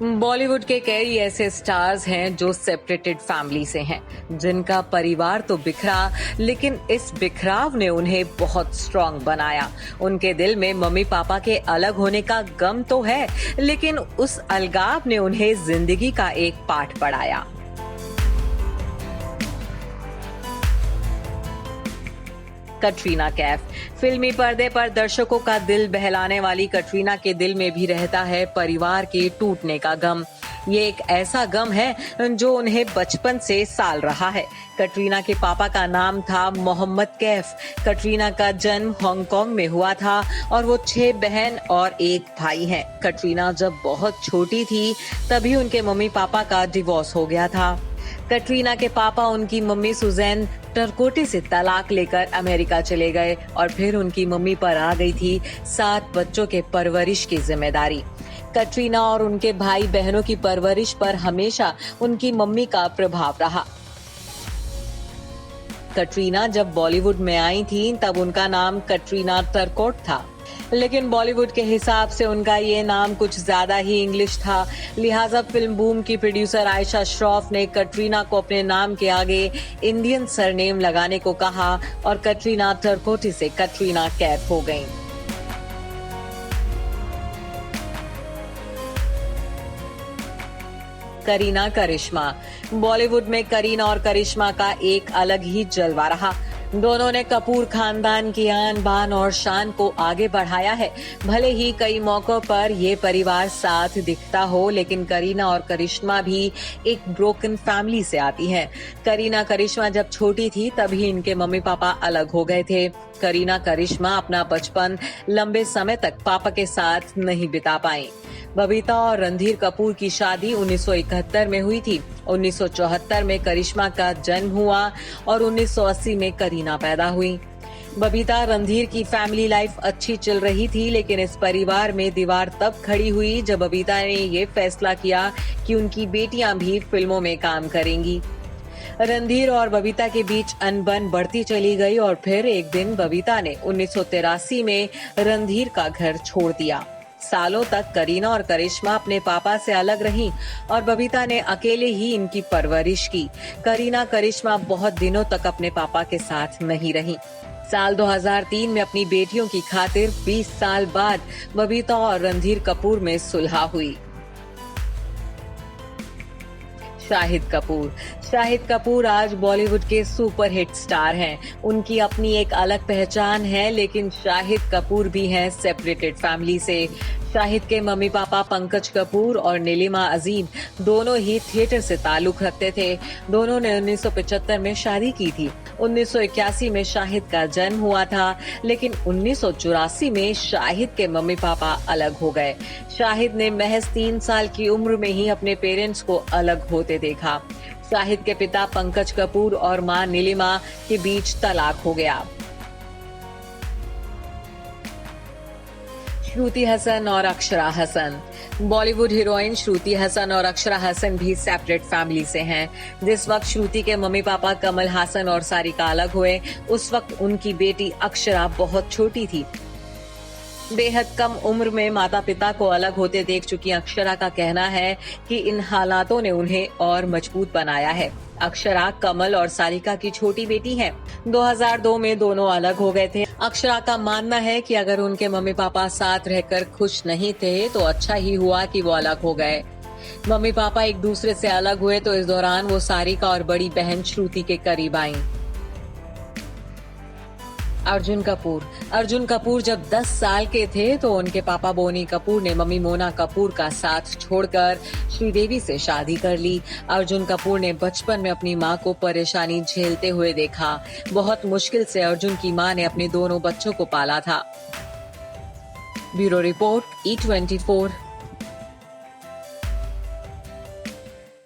बॉलीवुड के कई ऐसे स्टार्स हैं जो सेपरेटेड फैमिली से हैं, जिनका परिवार तो बिखरा, लेकिन इस बिखराव ने उन्हें बहुत स्ट्रांग बनाया। उनके दिल में मम्मी पापा के अलग होने का गम तो है, लेकिन उस अलगाव ने उन्हें जिंदगी का एक पाठ पढ़ाया। कटरीना कैफ। फिल्मी पर्दे पर दर्शकों का दिल बहलाने वाली कटरीना के दिल में भी रहता है परिवार के टूटने का गम। ये एक ऐसा गम है जो उन्हें बचपन से साल रहा है। कटरीना के पापा का नाम था मोहम्मद कैफ। कटरीना का जन्म हांगकांग में हुआ था और वो 6 बहन और 1 भाई हैं। कटरीना जब बहुत छोटी थी तभी उनके मम्मी पापा का डिवोर्स हो गया था। कटरीना के पापा उनकी मम्मी सुजैन टरकोटे से तलाक लेकर अमेरिका चले गए और फिर उनकी मम्मी पर आ गई थी 7 बच्चों के परवरिश की जिम्मेदारी। कटरीना और उनके भाई बहनों की परवरिश पर हमेशा उनकी मम्मी का प्रभाव रहा। कटरीना जब बॉलीवुड में आई थी तब उनका नाम कटरीना टरकोट था, लेकिन बॉलीवुड के हिसाब से उनका ये नाम कुछ ज्यादा ही इंग्लिश था। लिहाजा फिल्म बूम की प्रोड्यूसर आयशा श्रॉफ ने कटरीना को अपने नाम के आगे इंडियन सरनेम लगाने को कहा और कटरीना टरकोटी से कटरीना कैफ हो गईं। करीना करिश्मा। बॉलीवुड में करीना और करिश्मा का एक अलग ही जलवा रहा। दोनों ने कपूर खानदान की आन बान और शान को आगे बढ़ाया है। भले ही कई मौकों पर ये परिवार साथ दिखता हो, लेकिन करीना और करिश्मा भी एक ब्रोकन फैमिली से आती हैं। करीना करिश्मा जब छोटी थी तभी इनके मम्मी पापा अलग हो गए थे। करीना करिश्मा अपना बचपन लंबे समय तक पापा के साथ नहीं बिता पाई। बबीता और रणधीर कपूर की शादी 1971 में हुई थी। 1974 में करिश्मा का जन्म हुआ और 1980 में करीना पैदा हुई। बबीता रणधीर की फैमिली लाइफ अच्छी चल रही थी, लेकिन इस परिवार में दीवार तब खड़ी हुई जब बबीता ने ये फैसला किया कि उनकी बेटियां भी फिल्मों में काम करेंगी। रणधीर और बबीता के बीच अनबन बढ़ती चली गई और फिर एक दिन बबीता ने 1983 में रणधीर का घर छोड़ दिया। सालों तक करीना और करिश्मा अपने पापा से अलग रहीं और बबीता ने अकेले ही इनकी परवरिश की। करीना करिश्मा बहुत दिनों तक अपने पापा के साथ नहीं रहीं। साल 2003 में अपनी बेटियों की खातिर 20 साल बाद बबीता और रणधीर कपूर में सुलह हुई। शाहिद कपूर। शाहिद कपूर आज बॉलीवुड के सुपरहिट स्टार हैं। उनकी अपनी एक अलग पहचान है, लेकिन शाहिद कपूर भी हैं सेपरेटेड फैमिली से। शाहिद के मम्मी पापा पंकज कपूर और नीलिमा अजीम दोनों ही थिएटर से ताल्लुक रखते थे। दोनों ने 1975 में शादी की थी। 1981 में शाहिद का जन्म हुआ था, लेकिन 1984 में शाहिद के मम्मी पापा अलग हो गए। शाहिद ने महज 3 साल की उम्र में ही अपने पेरेंट्स को अलग होते देखा। शाहिद के पिता पंकज कपूर और मां नीलिमा के बीच तलाक हो गया। श्रुति हसन और अक्षरा हसन। बॉलीवुड हीरोइन श्रुति हसन और अक्षरा हसन भी सेपरेट फैमिली से हैं। जिस वक्त श्रुति के मम्मी पापा कमल हासन और सारिका अलग हुए, उस वक्त उनकी बेटी अक्षरा बहुत छोटी थी। बेहद कम उम्र में माता पिता को अलग होते देख चुकी अक्षरा का कहना है कि इन हालातों ने उन्हें और मजबूत बनाया है। अक्षरा कमल और सारिका की छोटी बेटी हैं। 2002 में दोनों अलग हो गए थे। अक्षरा का मानना है कि अगर उनके मम्मी पापा साथ रहकर खुश नहीं थे तो अच्छा ही हुआ कि वो अलग हो गए। मम्मी पापा एक दूसरे से अलग हुए तो इस दौरान वो सारिका और बड़ी बहन श्रुति के करीब आईं। अर्जुन कपूर। अर्जुन कपूर जब 10 साल के थे तो उनके पापा बोनी कपूर ने मम्मी मोना कपूर का साथ छोड़कर श्रीदेवी से शादी कर ली। अर्जुन कपूर ने बचपन में अपनी मां को परेशानी झेलते हुए देखा। बहुत मुश्किल से अर्जुन की मां ने अपने दोनों बच्चों को पाला था। Bureau report E24।